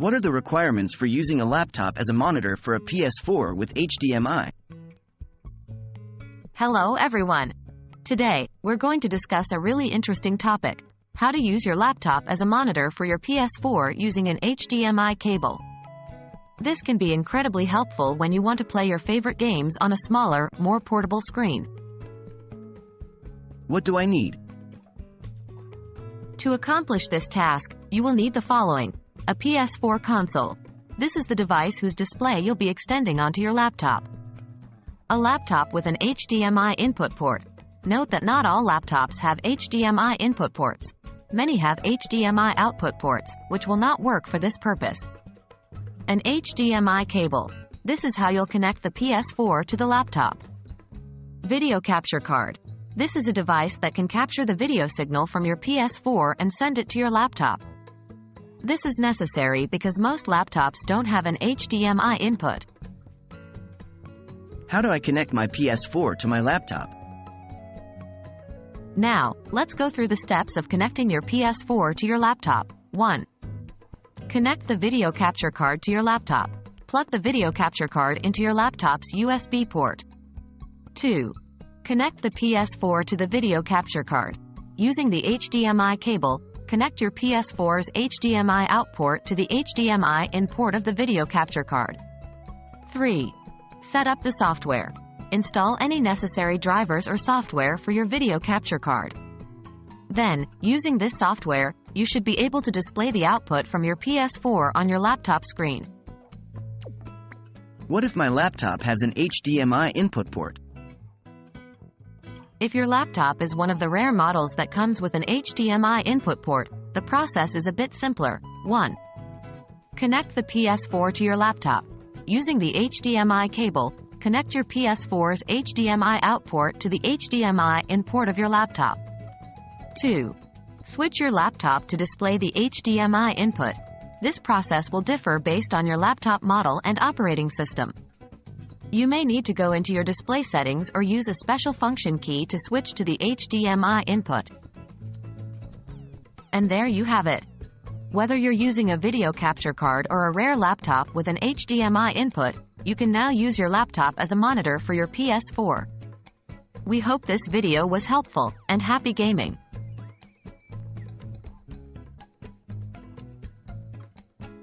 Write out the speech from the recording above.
What are the requirements for using a laptop as a monitor for a PS4 with HDMI? Hello everyone. Today, we're going to discuss a really interesting topic: how to use your laptop as a monitor for your PS4 using an HDMI cable. This can be incredibly helpful when you want to play your favorite games on a smaller, more portable screen. What do I need? To accomplish this task, you will need the following: a PS4 console. This is the device whose display you'll be extending onto your laptop. A laptop with an HDMI input port. Note that not all laptops have HDMI input ports. Many have HDMI output ports, which will not work for this purpose. An HDMI cable. This is how you'll connect the PS4 to the laptop. Video capture card. This is a device that can capture the video signal from your PS4 and send it to your laptop. This is necessary because most laptops don't have an HDMI input. How do I connect my PS4 to my laptop? Now, let's go through the steps of connecting your PS4 to your laptop. 1. Connect the video capture card to your laptop. Plug the video capture card into your laptop's USB port. 2. Connect the PS4 to the video capture card. Using the HDMI cable, connect your PS4's HDMI out port to the HDMI in port of the video capture card. 3. Set up the software. Install any necessary drivers or software for your video capture card. Then, using this software, you should be able to display the output from your PS4 on your laptop screen. What if my laptop has an HDMI input port? If your laptop is one of the rare models that comes with an HDMI input port, the process is a bit simpler. 1. Connect the PS4 to your laptop. Using the HDMI cable, connect your PS4's HDMI out port to the HDMI in port of your laptop. 2. Switch your laptop to display the HDMI input. This process will differ based on your laptop model and operating system. You may need to go into your display settings or use a special function key to switch to the HDMI input. And there you have it. Whether you're using a video capture card or a rare laptop with an HDMI input, you can now use your laptop as a monitor for your PS4. We hope this video was helpful, and happy gaming!